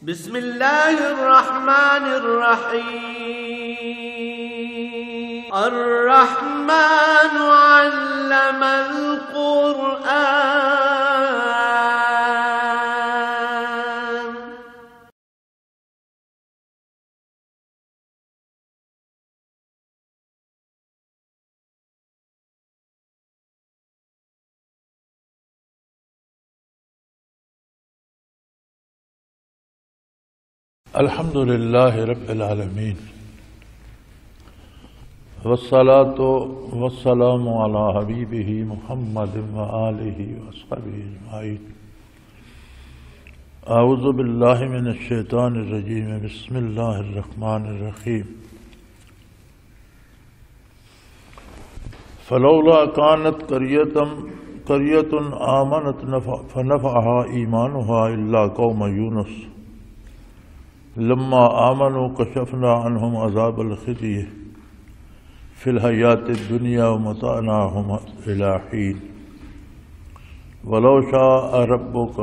بسم الله الرحمن الرحيم الرحمن علم القرآن الحمد لله رب العالمين والصلاة والسلام على حبيبه محمد وآله وصحبه أجمعين. أعوذ بالله من الشيطان الرجيم. بسم الله الرحمن الرحيم. فلولا كانت قرية آمنت فنفعها إيمانها إلا قوم يونس لما آمنوا كشفنا عنهم عذاب الخزي في الحياة الدنيا ومتعناهم إلى حين ولو شاء ربك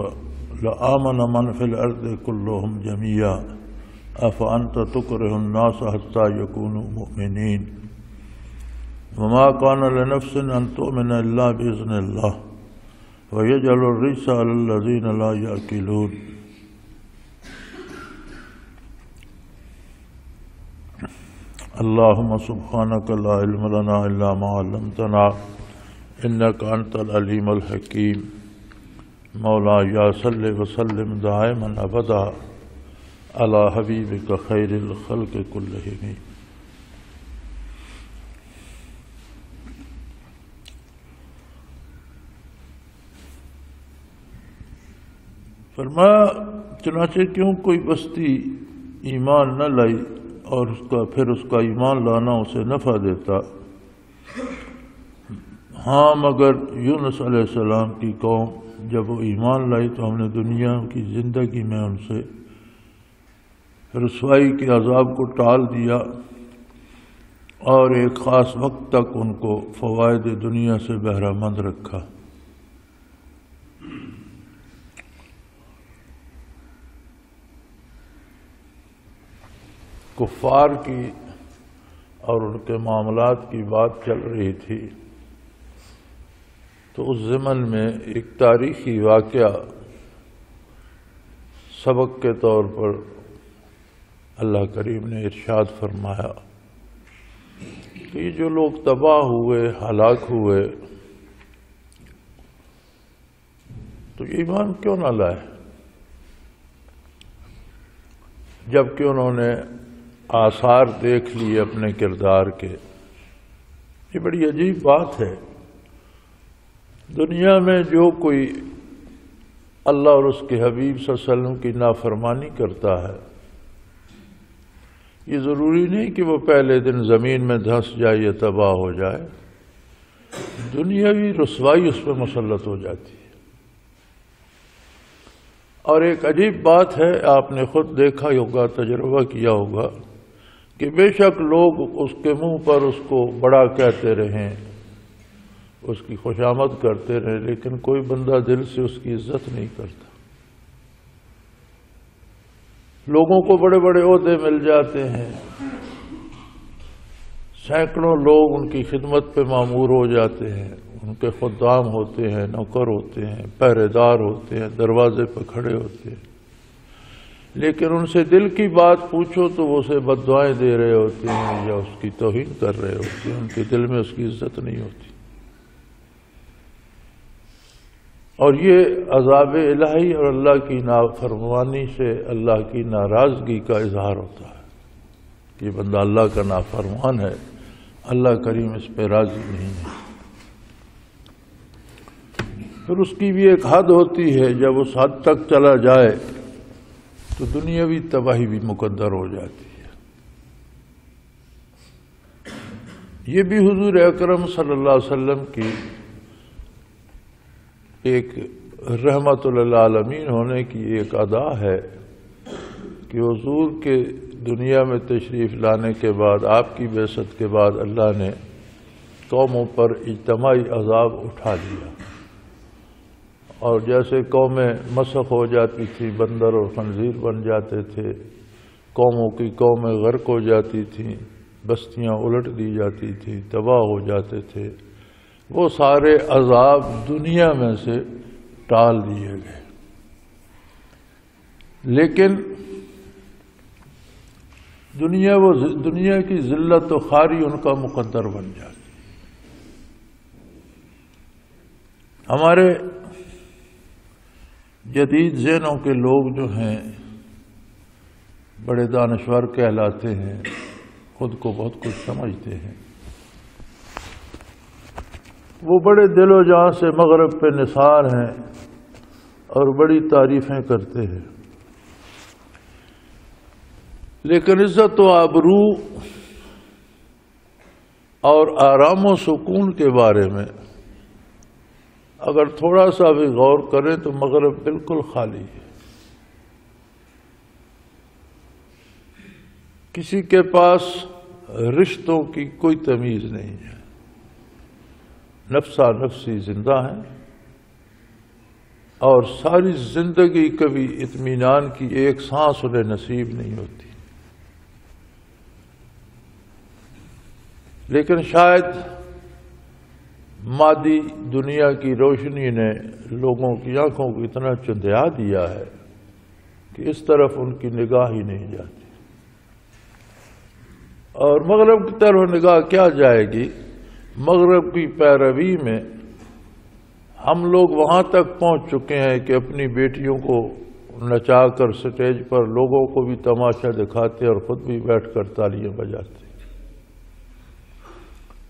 لآمن من في الأرض كلهم جميعا أفأنت تكره الناس حتى يكونوا مؤمنين وما كان لنفس أن تؤمن إلا بإذن الله ويجعل الرجس على الذين لا يأكلون. اللهم سبحانك لا علم لنا إلا ما علمتنا إنك أنت العليم الحكيم. مولاي صل وسلم دائما أبدا على حبيبك خير الخلق كلهم. فرمایا چنانچہ کیوں کوئی بستی ایمان نہ لائی اور پھر اس کا ایمان لانا اسے نفع دیتا. ہاں مگر یونس علیہ السلام کی قوم جب وہ ایمان لائی تو ہم نے دنیا کی زندگی میں ان سے رسوائی کے عذاب کو ٹال دیا اور ایک خاص وقت تک ان کو فوائد دنیا سے بہرہ مند رکھا. کفار کی اور ان کے معاملات کی بات چل رہی تھی تو اس ضمن میں ایک تاریخی واقعہ سبق کے طور پر اللہ کریم نے ارشاد فرمایا کہ یہ جو لوگ تباہ ہوئے ہلاک ہوئے تو یہ ایمان کیوں نہ لائے جبکہ انہوں نے آثار دیکھ لیے اپنے کردار کے. یہ بڑی عجیب بات ہے. دنیا میں جو کوئی اللہ اور اس کے حبیب صلی اللہ علیہ وسلم کی نافرمانی کرتا ہے یہ ضروری نہیں کہ وہ پہلے دن زمین میں دھنس جائے یا تباہ ہو جائے. دنیاوی رسوائی اس پہ مسلط ہو جاتی ہے. اور ایک عجیب بات ہے، آپ نے خود دیکھا ہوگا، تجربہ کیا ہوگا کہ بے شک لوگ اس کے منہ پر اس کو بڑا کہتے رہیں، اس کی خوشامد کرتے رہیں، لیکن کوئی بندہ دل سے اس کی عزت نہیں کرتا. لوگوں کو بڑے بڑے عہدے مل جاتے ہیں، سینکڑوں لوگ ان کی خدمت پہ مامور ہو جاتے ہیں، ان کے خدام ہوتے ہیں، نوکر ہوتے ہیں، پہرے دار ہوتے ہیں، دروازے پہ کھڑے ہوتے ہیں، لیکن ان سے دل کی بات پوچھو تو وہ اسے بد دعائیں دے رہے ہوتے ہیں یا اس کی توہین کر رہے ہوتے ہیں. ان کے دل میں اس کی عزت نہیں ہوتی. اور یہ عذاب الہی اور اللہ کی نافرمانی سے اللہ کی ناراضگی کا اظہار ہوتا ہے. یہ بندہ اللہ کا نافرمان ہے، اللہ کریم اس پہ راضی نہیں ہے. پھر اس کی بھی ایک حد ہوتی ہے، جب اس حد تک چلا جائے تو دنیاوی تباہی بھی مقدر ہو جاتی ہے. یہ بھی حضور اکرم صلی اللہ علیہ وسلم کی ایک رحمت للعالمین ہونے کی ایک ادا ہے کہ حضور کے دنیا میں تشریف لانے کے بعد، آپ کی بعثت کے بعد اللہ نے قوموں پر اجتماعی عذاب اٹھا لیا اور جیسے قومیں مسخ ہو جاتی تھی، بندر اور خنزیر بن جاتے تھے، قوموں کی قومیں غرق ہو جاتی تھیں، بستیاں الٹ دی جاتی تھیں، تباہ ہو جاتے تھے، وہ سارے عذاب دنیا میں سے ٹال دیے گئے۔ لیکن دنیا کی ذلت و خواری ان کا مقدر بن جاتی۔ ہمارے جدید ذہنوں کے لوگ جو ہیں بڑے دانشور کہلاتے ہیں، خود کو بہت کچھ سمجھتے ہیں، وہ بڑے دل و جان سے مغرب پہ نثار ہیں اور بڑی تعریفیں کرتے ہیں، لیکن عزت و آبرو اور آرام و سکون کے بارے میں اگر تھوڑا سا بھی غور کریں تو مغرب بالکل خالی ہے۔ کسی کے پاس رشتوں کی کوئی تمیز نہیں ہے، نفسا نفسی زندہ ہیں، اور ساری زندگی کبھی اطمینان کی ایک سانس انہیں نصیب نہیں ہوتی۔ لیکن شاید مادی دنیا کی روشنی نے لوگوں کی آنکھوں کو اتنا چندیا دیا ہے کہ اس طرف ان کی نگاہ ہی نہیں جاتی، اور مغرب کی طرف نگاہ کیا جائے گی؟ مغرب کی پیروی میں ہم لوگ وہاں تک پہنچ چکے ہیں کہ اپنی بیٹیوں کو نچا کر سٹیج پر لوگوں کو بھی تماشا دکھاتے اور خود بھی بیٹھ کر تالیاں بجاتے۔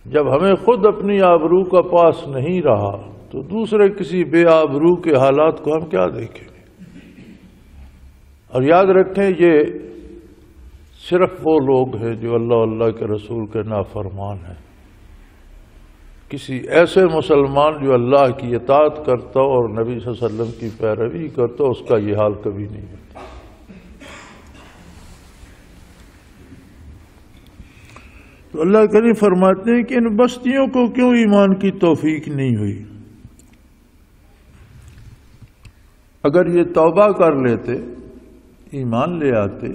جب ہمیں خود اپنی آبرو کا پاس نہیں رہا تو دوسرے کسی بے آبرو کے حالات کو ہم کیا دیکھیں گے؟ اور یاد رکھیں، یہ صرف وہ لوگ ہیں جو اللہ کے رسول کے نافرمان ہیں۔ کسی ایسے مسلمان جو اللہ کی اطاعت کرتا اور نبی صلی اللہ علیہ وسلم کی پیروی کرتا، اس کا یہ حال کبھی نہیں ہوتا۔ تو اللہ کریم فرماتے ہیں کہ ان بستیوں کو کیوں ایمان کی توفیق نہیں ہوئی؟ اگر یہ توبہ کر لیتے، ایمان لے آتے،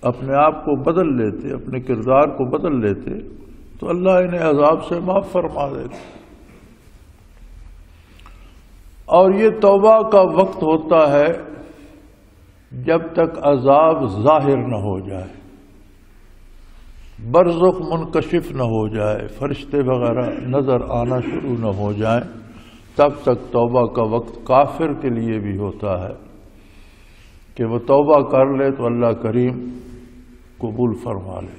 اپنے آپ کو بدل لیتے، اپنے کردار کو بدل لیتے، تو اللہ انہیں عذاب سے معاف فرما دیتے۔ اور یہ توبہ کا وقت ہوتا ہے جب تک عذاب ظاہر نہ ہو جائے، برزخ منکشف نہ ہو جائے، فرشتے وغیرہ نظر آنا شروع نہ ہو جائیں، تب تک توبہ کا وقت کافر کے لیے بھی ہوتا ہے کہ وہ توبہ کر لے تو اللہ کریم قبول فرما لیتے۔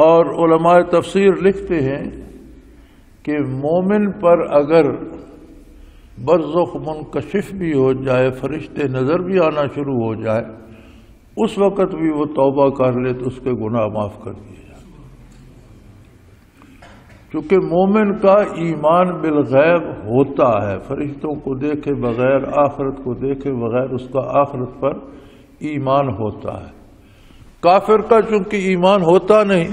اور علماء تفسیر لکھتے ہیں کہ مومن پر اگر برزخ منکشف بھی ہو جائے، فرشتے نظر بھی آنا شروع ہو جائے، اس وقت بھی وہ توبہ کر لے تو اس کے گناہ معاف کر دیے جائیں، چونکہ مومن کا ایمان بالغیب ہوتا ہے، فرشتوں کو دیکھے بغیر، آخرت کو دیکھے بغیر اس کا آخرت پر ایمان ہوتا ہے۔ کافر کا چونکہ ایمان ہوتا نہیں،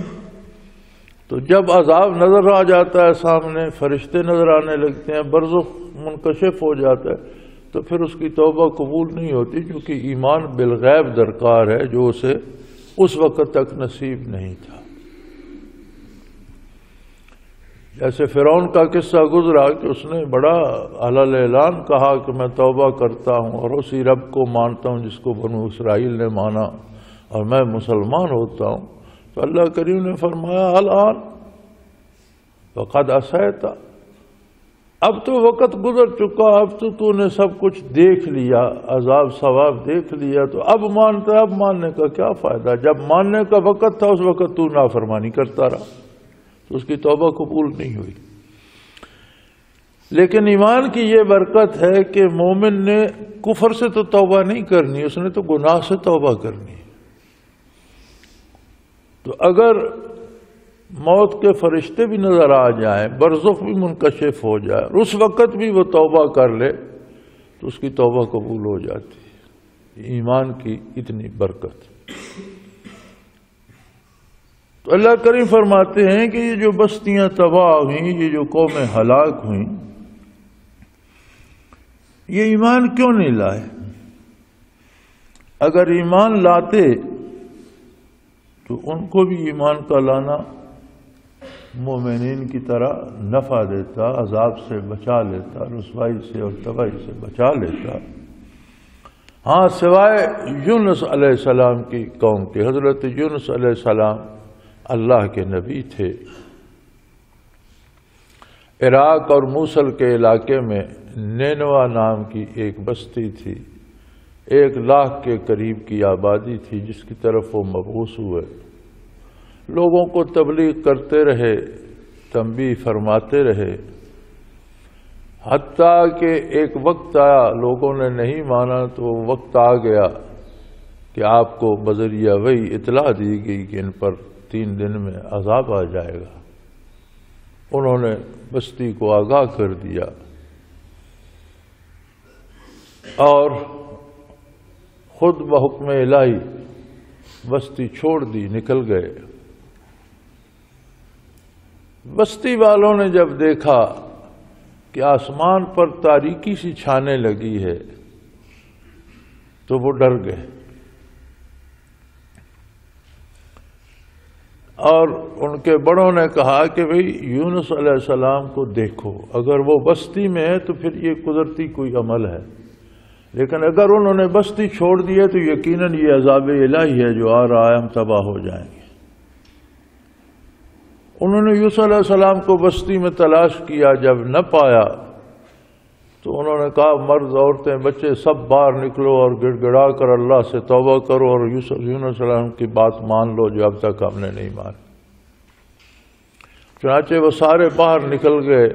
تو جب عذاب نظر آ جاتا ہے سامنے، فرشتے نظر آنے لگتے ہیں، برزخ منکشف ہو جاتا ہے، تو پھر اس کی توبہ قبول نہیں ہوتی، کیونکہ ایمان بالغیب درکار ہے جو اسے اس وقت تک نصیب نہیں تھا۔ جیسے فرعون کا قصہ گزرا کہ اس نے بڑا علل اعلان کہا کہ میں توبہ کرتا ہوں اور اسی رب کو مانتا ہوں جس کو بنو اسرائیل نے مانا، اور میں مسلمان ہوتا ہوں، تو اللہ کریم نے فرمایا الآن وقد عصیت، اب تو وقت گزر چکا، اب تو نے سب کچھ دیکھ لیا، عذاب ثواب دیکھ لیا، تو اب مانتا ہے، اب ماننے کا کیا فائدہ؟ جب ماننے کا وقت تھا اس وقت تو نافرمانی کرتا رہا، تو اس کی توبہ قبول نہیں ہوئی۔ لیکن ایمان کی یہ برکت ہے کہ مومن نے کفر سے تو توبہ نہیں کرنی، اس نے تو گناہ سے توبہ کرنی۔ تو اگر موت کے فرشتے بھی نظر آ جائیں، برزخ بھی منکشف ہو جائے، اور اس وقت بھی وہ توبہ کر لے تو اس کی توبہ قبول ہو جاتی ہے۔ ایمان کی اتنی برکت۔ تو اللہ کریم فرماتے ہیں کہ یہ جو بستیاں تباہ ہوئیں، یہ جو قومیں ہلاک ہوئیں، یہ ایمان کیوں نہیں لائے؟ اگر ایمان لاتے تو ان کو بھی ایمان کا لانا مومنین کی طرح نفع دیتا، عذاب سے بچا لیتا، رسوائی سے اور تباہی سے بچا لیتا۔ ہاں، سوائے یونس علیہ السلام کی قوم کے۔ حضرت یونس علیہ السلام اللہ کے نبی تھے۔ عراق اور موصل کے علاقے میں نینوا نام کی ایک بستی تھی، 1,00,000 کے قریب کی آبادی تھی، جس کی طرف وہ مبعوث ہوئے۔ لوگوں کو تبلیغ کرتے رہے، تنبیہ فرماتے رہے، حتیٰ کہ ایک وقت آیا لوگوں نے نہیں مانا تو وقت آ گیا کہ آپ کو بذریعہ وحی اطلاع دی گئی کہ ان پر 3 دن میں عذاب آ جائے گا۔ انہوں نے بستی کو آگاہ کر دیا اور خود بحکم الہی بستی چھوڑ دی، نکل گئے۔ بستی والوں نے جب دیکھا کہ آسمان پر تاریکی سی چھانے لگی ہے تو وہ ڈر گئے اور ان کے بڑوں نے کہا کہ بھئی یونس علیہ السلام کو دیکھو، اگر وہ بستی میں ہے تو پھر یہ قدرتی کوئی عمل ہے، لیکن اگر انہوں نے بستی چھوڑ دی ہے تو یقیناً یہ عذاب الہی ہے جو آ رہا ہے، ہم تباہ ہو جائیں گے۔ انہوں نے یونس علیہ السلام کو بستی میں تلاش کیا، جب نہ پایا تو انہوں نے کہا مرد، عورتیں، بچے سب باہر نکلو اور گڑ گڑا کر اللہ سے توبہ کرو اور یونس علیہ السلام کی بات مان لو جو اب تک ہم نے نہیں مانی۔ چنانچہ وہ سارے باہر نکل گئے،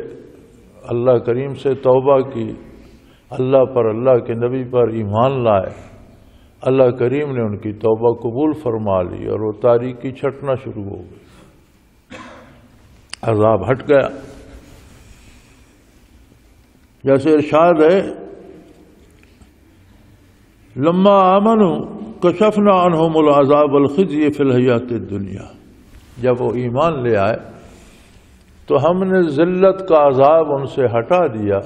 اللہ کریم سے توبہ کی، اللہ پر، اللہ کے نبی پر ایمان لائے۔ اللہ کریم نے ان کی توبہ قبول فرما لی اور وہ تاریکی چھٹنا شروع ہو گئی، عذاب ہٹ گیا۔ جیسے ارشاد ہے لما آمنوا کشفنا عنہم العذاب الخزی فی الحیات الدنیا، جب وہ ایمان لے آئے تو ہم نے ذلت کا عذاب ان سے ہٹا دیا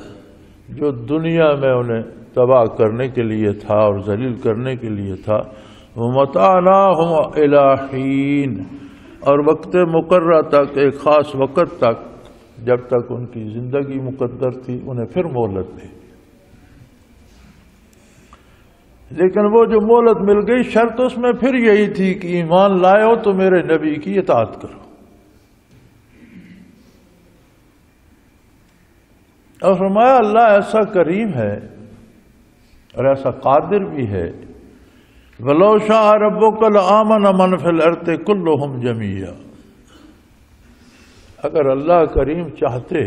جو دنیا میں انہیں تباہ کرنے کے لیے تھا اور ذلیل کرنے کے لیے تھا۔ ومتعناہم الی حین، اور وقت مقررہ تک، ایک خاص وقت تک، جب تک ان کی زندگی مقدر تھی انہیں پھر مہلت دی۔ لیکن وہ جو مہلت مل گئی، شرط اس میں پھر یہی تھی کہ ایمان لائے ہو تو میرے نبی کی اطاعت کرو۔ اور فرمایا اللہ ایسا کریم ہے اور ایسا قادر بھی ہے، وَلَوْ شَاءَ رَبُّكَ لَآمَنَ مَنْ فِي الْأَرْضِ كُلُّهُمْ جَمِيعًا، اگر اللہ کریم چاہتے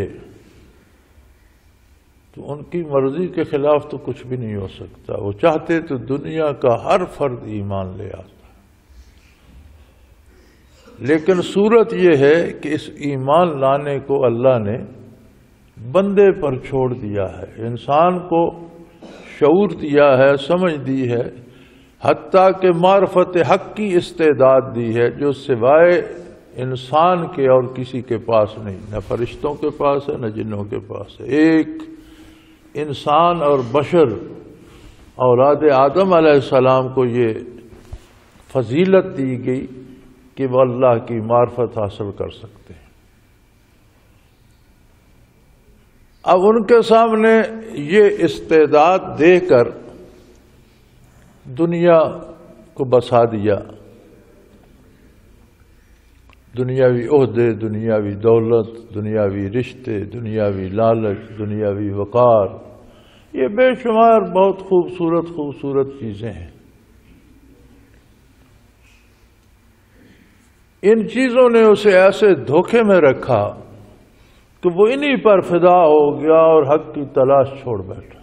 تو ان کی مرضی کے خلاف تو کچھ بھی نہیں ہو سکتا۔ وہ چاہتے تو دنیا کا ہر فرد ایمان لے آتا، لیکن صورت یہ ہے کہ اس ایمان لانے کو اللہ نے بندے پر چھوڑ دیا ہے، انسان کو شعور دیا ہے، سمجھ دی ہے، حتیٰ کہ معرفت حق کی استعداد دی ہے جو سوائے انسان کے اور کسی کے پاس نہیں، نہ فرشتوں کے پاس ہے نہ جنوں کے پاس ہے۔ ایک انسان اور بشر اولاد آدم علیہ السلام کو یہ فضیلت دی گئی کہ وہ اللہ کی معرفت حاصل کر سکتے ہیں۔ اب ان کے سامنے یہ استعداد دے کر دنیا کو بسا دیا، دنیاوی عہدے، دنیاوی دولت، دنیاوی رشتے، دنیاوی لالچ، دنیاوی وقار، یہ بے شمار بہت خوبصورت چیزیں ہیں۔ ان چیزوں نے اسے ایسے دھوکے میں رکھا کہ وہ انہی پر فدا ہو گیا اور حق کی تلاش چھوڑ بیٹھا۔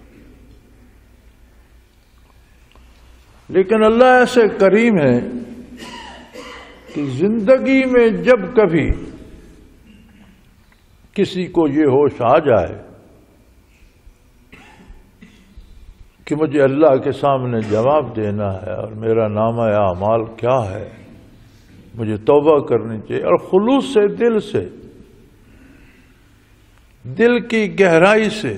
لیکن اللہ ایسے کریم ہے کہ زندگی میں جب کبھی کسی کو یہ ہوش آ جائے کہ مجھے اللہ کے سامنے جواب دینا ہے اور میرا نامہ اعمال کیا ہے، مجھے توبہ کرنی چاہیے، اور خلوص سے، دل کی گہرائی سے،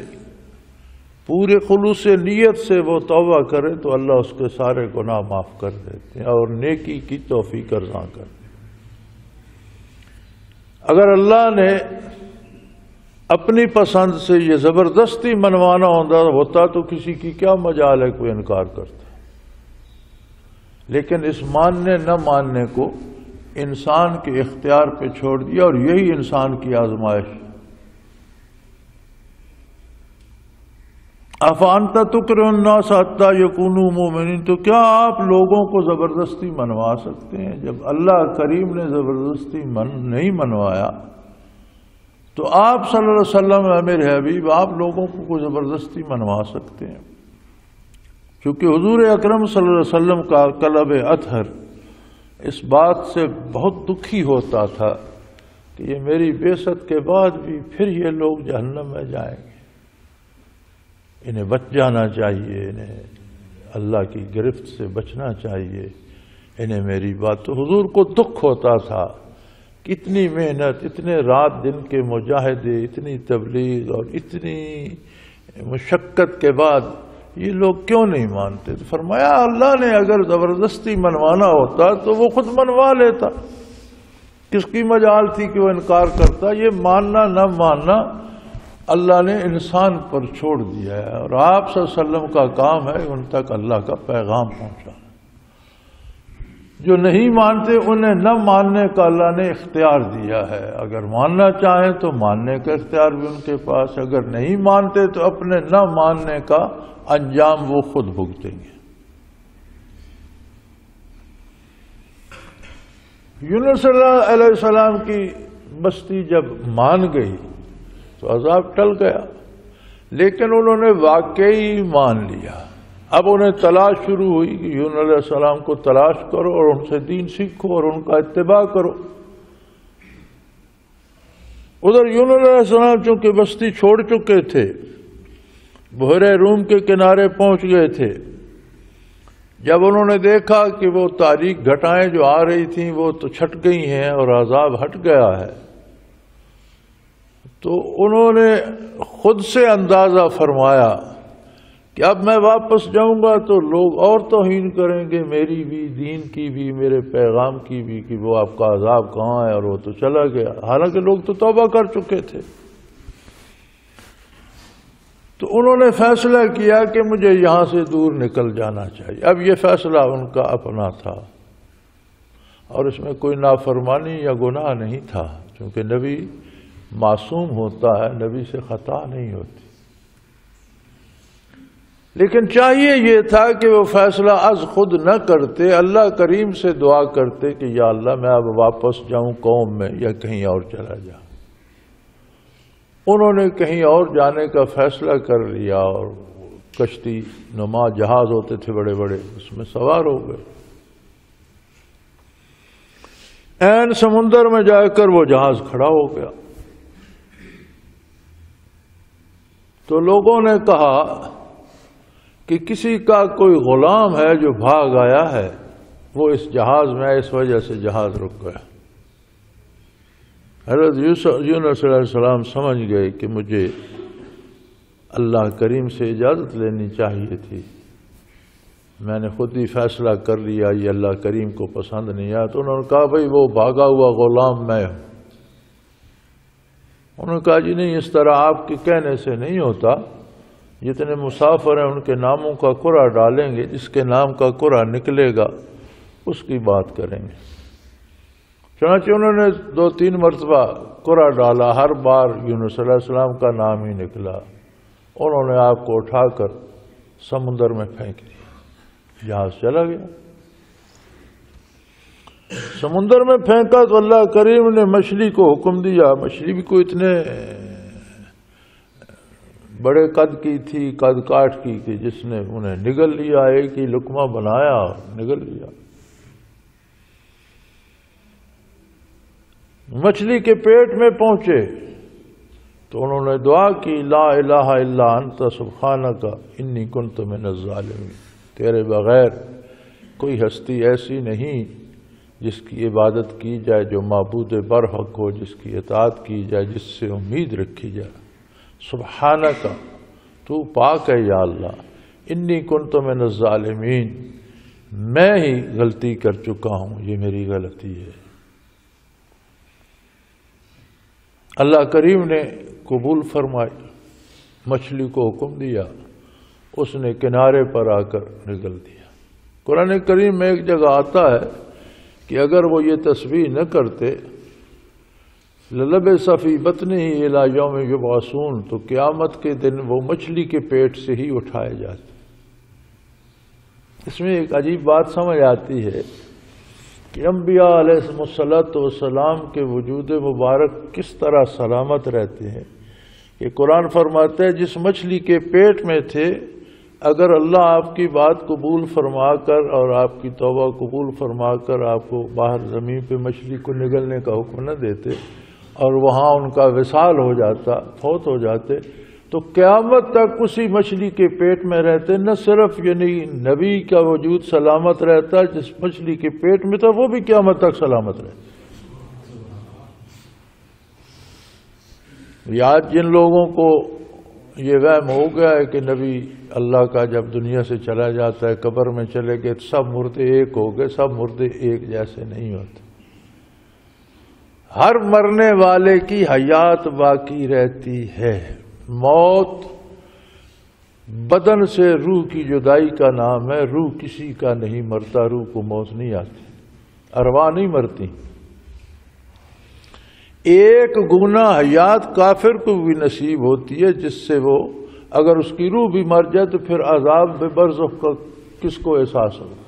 پورے خلوص نیت سے وہ توبہ کرے تو اللہ اس کے سارے گناہ معاف کر دیتے ہیں اور نیکی کی توفیق عطا کر دیتے ہیں۔ اگر اللہ نے اپنی پسند سے یہ زبردستی منوانا ہوتا تو کسی کی کیا مجال ہے کوئی انکار کرتا، لیکن اس ماننے نہ ماننے کو انسان کے اختیار پہ چھوڑ دیا، اور یہی انسان کی آزمائش۔ افانت تکرہ الناس حتی یکونوا مؤمنین، تو کیا آپ لوگوں کو زبردستی منوا سکتے ہیں؟ جب اللہ کریم نے زبردستی نہیں منوایا تو آپ صلی اللہ علیہ وسلم میرے حبیب آپ لوگوں کو زبردستی منوا سکتے ہیں؟ چونکہ حضور اکرم صلی اللہ علیہ وسلم کا قلب اطہر اس بات سے بہت دکھی ہوتا تھا کہ یہ میری بعثت کے بعد بھی پھر یہ لوگ جہنم میں جائیں گے، انہیں بچ جانا چاہیے، انہیں اللہ کی گرفت سے بچنا چاہیے، انہیں میری بات۔ تو حضور کو دکھ ہوتا تھا کہ اتنی محنت، اتنے رات دن کے مجاہدے، اتنی تبلیغ اور اتنی مشقت کے بعد یہ لوگ کیوں نہیں مانتے؟ تو فرمایا اللہ نے اگر زبردستی منوانا ہوتا تو وہ خود منوا لیتا، کس کی مجال تھی کہ وہ انکار کرتا؟ یہ ماننا نہ ماننا اللہ نے انسان پر چھوڑ دیا ہے، اور آپ صلی اللہ علیہ وسلم کا کام ہے ان تک اللہ کا پیغام پہنچانا۔ جو نہیں مانتے انہیں نہ ماننے کا اللہ نے اختیار دیا ہے، اگر ماننا چاہیں تو ماننے کا اختیار بھی ان کے پاس، اگر نہیں مانتے تو اپنے نہ ماننے کا انجام وہ خود بھگتیں گے۔ یونس علیہ السلام کی بستی جب مان گئی تو عذاب ٹل گیا، لیکن انہوں نے واقعی مان لیا۔ اب انہیں تلاش شروع ہوئی کہ یونس علیہ السلام کو تلاش کرو اور ان سے دین سیکھو اور ان کا اتباع کرو۔ ادھر یونس علیہ السلام چونکہ بستی چھوڑ چکے تھے، بحر روم کے کنارے پہنچ گئے تھے، جب انہوں نے دیکھا کہ وہ تاریک گھٹائیں جو آ رہی تھیں وہ تو چھٹ گئی ہیں اور عذاب ہٹ گیا ہے، تو انہوں نے خود سے اندازہ فرمایا کہ اب میں واپس جاؤں گا تو لوگ اور توہین کریں گے، میری بھی، دین کی بھی، میرے پیغام کی بھی، کہ وہ آپ کا عذاب کہاں ہے، اور وہ تو چلا گیا، حالانکہ لوگ تو توبہ کر چکے تھے۔ تو انہوں نے فیصلہ کیا کہ مجھے یہاں سے دور نکل جانا چاہیے۔ اب یہ فیصلہ ان کا اپنا تھا اور اس میں کوئی نافرمانی یا گناہ نہیں تھا، کیونکہ نبی معصوم ہوتا ہے، نبی سے خطا نہیں ہوتی۔ لیکن چاہیے یہ تھا کہ وہ فیصلہ از خود نہ کرتے، اللہ کریم سے دعا کرتے کہ یا اللہ میں اب واپس جاؤں قوم میں یا کہیں اور چلا جاؤں۔ انہوں نے کہیں اور جانے کا فیصلہ کر لیا اور کشتی نما جہاز ہوتے تھے بڑے بڑے، اس میں سوار ہو گئے۔ عین سمندر میں جا کر وہ جہاز کھڑا ہو گیا تو لوگوں نے کہا کہ کسی کا کوئی غلام ہے جو بھاگ آیا ہے، وہ اس جہاز میں اس وجہ سے جہاز رک گیا۔ حضرت یونس علیہ السلام سمجھ گئے کہ مجھے اللہ کریم سے اجازت لینی چاہیے تھی، میں نے خود ہی فیصلہ کر لیا، یہ اللہ کریم کو پسند نہیں آیا۔ تو انہوں نے کہا بھئی وہ بھاگا ہوا غلام میں ہوں۔ انہوں نے کہا جی نہیں، اس طرح آپ کے کہنے سے نہیں ہوتا، جتنے مسافر ہیں ان کے ناموں کا قرعہ ڈالیں گے، جس کے نام کا قرعہ نکلے گا اس کی بات کریں گے۔ چنانچہ انہوں نے 2-3 مرتبہ قرعہ ڈالا، ہر بار یونس علیہ السلام کا نام ہی نکلا۔ انہوں نے آپ کو اٹھا کر سمندر میں پھینک دیا، جہاز چلا گیا۔ سمندر میں پھینکا تو اللہ کریم نے مچھلی کو حکم دیا، مچھلی بھی کوئی اتنے بڑے قد کی تھی، قد کاٹ کی، کہ جس نے انہیں نگل لیا، ایک ہی لقمہ بنایا اور نگل لیا۔ مچھلی کے پیٹ میں پہنچے تو انہوں نے دعا کی لا الہ الا انت سبحانک انی کنت من الظالمین، تیرے بغیر کوئی ہستی ایسی نہیں جس کی عبادت کی جائے، جو معبود برحق ہو، جس کی اطاعت کی جائے، جس سے امید رکھی جائے۔ سبحانک، تو پاک ہے یا اللہ، انی کنت من الظالمین، میں ہی غلطی کر چکا ہوں، یہ میری غلطی ہے۔ اللہ کریم نے قبول فرمائی، مچھلی کو حکم دیا، اس نے کنارے پر آ کر نگل دیا۔ قرآن کریم میں ایک جگہ آتا ہے کہ اگر وہ یہ تسبیح نہ کرتے لَلَبِثَ فِي بَطْنِهِ إِلَىٰ يَوْمِ يُبْعَثُونَ، تو قیامت کے دن وہ مچھلی کے پیٹ سے ہی اٹھائے جاتے۔ اس میں ایک عجیب بات سمجھ آتی ہے کہ انبیاء علیہ السلام کے وجود مبارک کس طرح سلامت رہتے ہیں۔ کہ قرآن فرماتا ہے جس مچھلی کے پیٹ میں تھے، اگر اللہ آپ کی بات قبول فرما کر اور آپ کی توبہ قبول فرما کر آپ کو باہر زمین پہ مچھلی کو نگلنے کا حکم نہ دیتے اور وہاں ان کا وصال ہو جاتا، فوت ہو جاتے، تو قیامت تک اسی مچھلی کے پیٹ میں رہتے۔ نہ صرف یعنی نبی کا وجود سلامت رہتا، جس مچھلی کے پیٹ میں تھا وہ بھی قیامت تک سلامت رہتا۔ یاد جن لوگوں کو یہ وہم ہو گیا ہے کہ نبی اللہ کا جب دنیا سے چلا جاتا ہے قبر میں چلے گئے تو سب مردے ایک ہو گئے، سب مردے ایک جیسے نہیں ہوتے۔ ہر مرنے والے کی حیات باقی رہتی ہے۔ موت بدن سے روح کی جدائی کا نام ہے، روح کسی کا نہیں مرتا، روح کو موت نہیں آتی، ارواح نہیں مرتی۔ ایک گنا حیات کافر کو بھی نصیب ہوتی ہے، جس سے وہ اگر اس کی روح بھی مر جائے تو پھر عذاب برزخ کا کس کو احساس ہوگا؟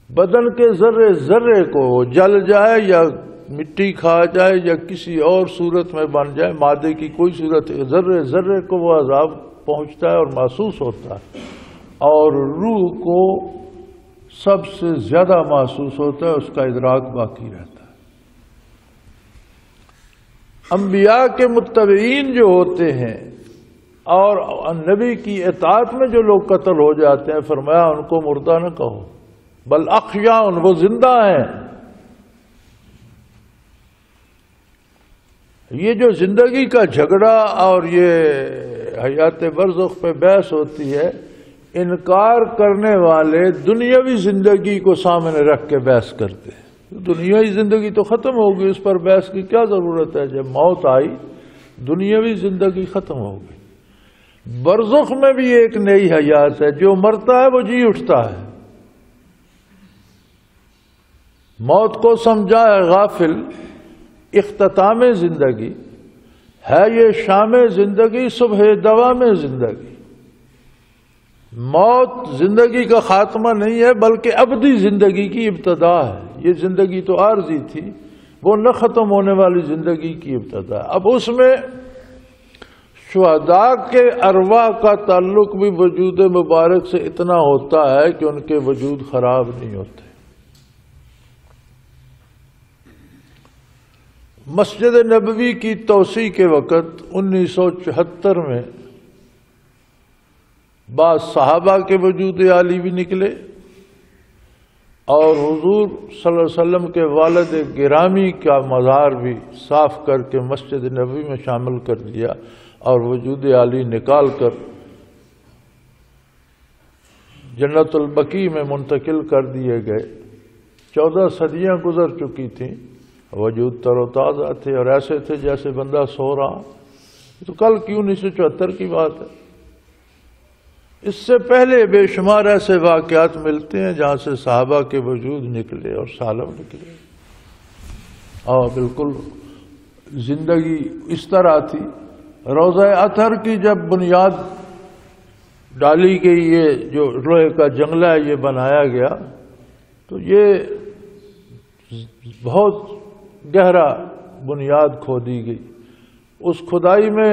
بدن کے ذرے ذرے کو جل جائے یا مٹی کھا جائے یا کسی اور صورت میں بن جائے، مادے کی کوئی صورت، ذرے ذرے کو وہ عذاب پہنچتا ہے اور محسوس ہوتا ہے، اور روح کو سب سے زیادہ محسوس ہوتا ہے، اس کا ادراک باقی رہتا ہے۔ انبیاء کے متبعین جو ہوتے ہیں اور نبی کی اطاعت میں جو لوگ قتل ہو جاتے ہیں، فرمایا ان کو مردہ نہ کہو بل احیاء، وہ زندہ ہیں۔ یہ جو زندگی کا جھگڑا اور یہ حیات برزخ پہ بحث ہوتی ہے، انکار کرنے والے دنیاوی زندگی کو سامنے رکھ کے بحث کرتے ہیں۔ دنیاوی زندگی تو ختم ہوگی، اس پر بحث کی کیا ضرورت ہے؟ جب موت آئی دنیاوی زندگی ختم ہوگی۔ برزخ میں بھی ایک نئی حیات ہے، جو مرتا ہے وہ جی اٹھتا ہے۔ موت کو سمجھا ہے غافل، اختتام زندگی ہے یہ شام زندگی، صبح دوام زندگی۔ موت زندگی کا خاتمہ نہیں ہے بلکہ ابدی زندگی کی ابتدا ہے۔ یہ زندگی تو عارضی تھی، وہ نہ ختم ہونے والی زندگی کی ابتدا ہے۔ اب اس میں شہداء کے ارواح کا تعلق بھی وجود مبارک سے اتنا ہوتا ہے کہ ان کے وجود خراب نہیں ہوتے۔ مسجد نبوی کی توسیع کے وقت 1974 میں بعض صحابہ کے وجود عالی بھی نکلے اور حضور صلی اللہ علیہ وسلم کے والد گرامی کا مزار بھی صاف کر کے مسجد نبوی میں شامل کر دیا اور وجود عالی نکال کر جنت البقیع میں منتقل کر دیے گئے۔ 14 صدیاں گزر چکی تھیں، وجود تر و تازہ تھے اور ایسے تھے جیسے بندہ سو رہا۔ تو کل کی 1974 کی بات ہے۔ اس سے پہلے بے شمار ایسے واقعات ملتے ہیں جہاں سے صحابہ کے وجود نکلے اور سالم نکلے، اور بالکل زندگی اس طرح تھی۔ روضہ اطہر کی جب بنیاد ڈالی گئی، یہ جو لوہے کا جنگلہ ہے یہ بنایا گیا، تو یہ بہت گہرا بنیاد کھودی گئی۔ اس کھدائی میں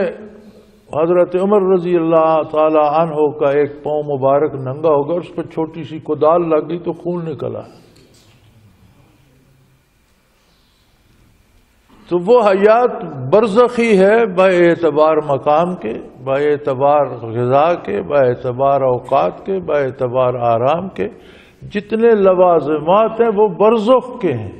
حضرت عمر رضی اللہ تعالی عنہ کا ایک پاؤں مبارک ننگا ہوگا، اس پہ چھوٹی سی کدال لگ گئی تو خون نکلا۔ تو وہ حیات برزخی ہے باعتبار مقام کے، باعتبار غذا کے، باعتبار اوقات کے، باعتبار آرام کے۔ جتنے لوازمات ہیں وہ برزخ کے ہیں.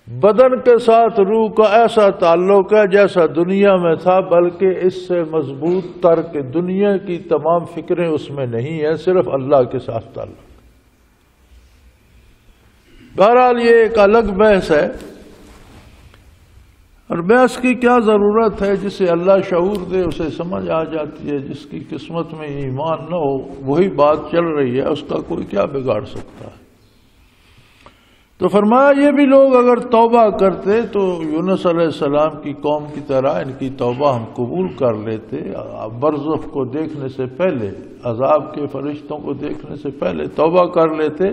بدن کے ساتھ روح کا ایسا تعلق ہے جیسا دنیا میں تھا، بلکہ اس سے مضبوط تر کہ دنیا کی تمام فکریں اس میں نہیں ہیں، صرف اللہ کے ساتھ تعلق. بہرحال یہ ایک الگ بحث ہے، اور بحث کی کیا ضرورت ہے؟ جسے اللہ شعور دے اسے سمجھ آ جاتی ہے. جس کی قسمت میں ایمان نہ ہو وہی بات چل رہی ہے، اس کا کوئی کیا بگاڑ سکتا ہے؟ تو فرمایا یہ بھی لوگ اگر توبہ کرتے تو یونس علیہ السلام کی قوم کی طرح ان کی توبہ ہم قبول کر لیتے. برزخ کو دیکھنے سے پہلے، عذاب کے فرشتوں کو دیکھنے سے پہلے توبہ کر لیتے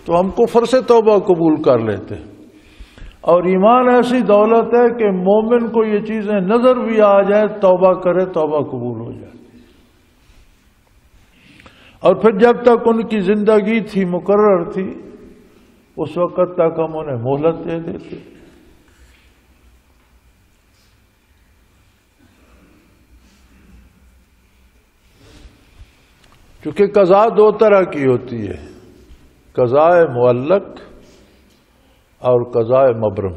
تو ہم کفر سے توبہ قبول کر لیتے. اور ایمان ایسی دولت ہے کہ مومن کو یہ چیزیں نظر بھی آ جائے، توبہ کرے، توبہ قبول ہو جائے. اور پھر جب تک ان کی زندگی تھی، مقرر تھی، اس وقت تک ہم انہیں مہلت دے دیتے. چونکہ قضا دو طرح کی ہوتی ہے، قضاء معلق اور قضاء مبرم.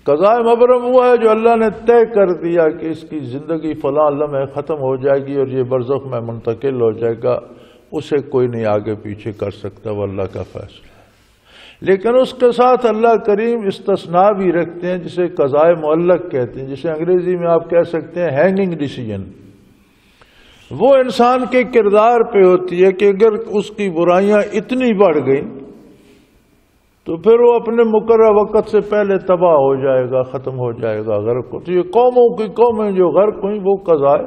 قضاء مبرم ہوا ہے جو اللہ نے طے کر دیا کہ اس کی زندگی فلاں لمحے ختم ہو جائے گی اور یہ برزخ میں منتقل ہو جائے گا، اسے کوئی نہیں آگے پیچھے کر سکتا، وہ اللہ کا فیصلہ ہے. لیکن اس کے ساتھ اللہ کریم استثناء بھی رکھتے ہیں جسے قضاء معلق کہتے ہیں، جسے انگریزی میں آپ کہہ سکتے ہیں ہینگنگ ڈیسیژن. وہ انسان کے کردار پہ ہوتی ہے کہ اگر اس کی برائیاں اتنی بڑھ گئیں تو پھر وہ اپنے مقررہ وقت سے پہلے تباہ ہو جائے گا، ختم ہو جائے گا، غرق ہو. تو یہ قوموں کی قومیں جو غرق ہوئیں وہ قضاء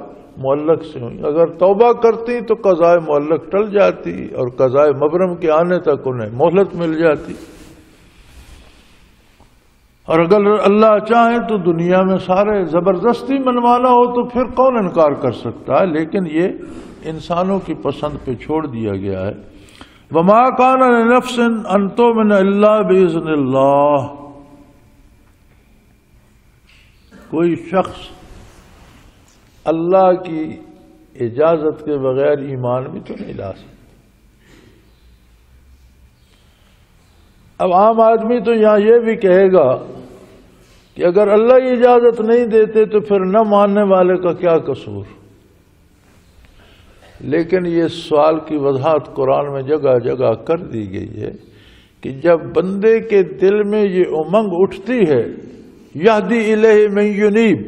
معلق سے ہوئیں. اگر توبہ کرتی تو قضاء معلق ٹل جاتی اور قضاء مبرم کے آنے تک انہیں مہلت مل جاتی. اور اگر اللہ چاہے تو دنیا میں سارے زبردستی منوانا ہو تو پھر کون انکار کر سکتا ہے، لیکن یہ انسانوں کی پسند پہ چھوڑ دیا گیا ہے. وَمَا كَانَ لِنَفْسٍ أَن تُؤْمِنَ إِلَّا بِإِذْنِ اللَّهِ. کوئی شخص اللہ کی اجازت کے بغیر ایمان بھی تو نہیں لا سکتا. اب عام آدمی تو یہاں یہ بھی کہے گا کہ اگر اللہ کی اجازت نہیں دیتے تو پھر نہ ماننے والے کا کیا قصور. لیکن یہ سوال کی وضاحت قرآن میں جگہ جگہ کر دی گئی ہے کہ جب بندے کے دل میں یہ امنگ اٹھتی ہے، یہدی الیہ من ینیب،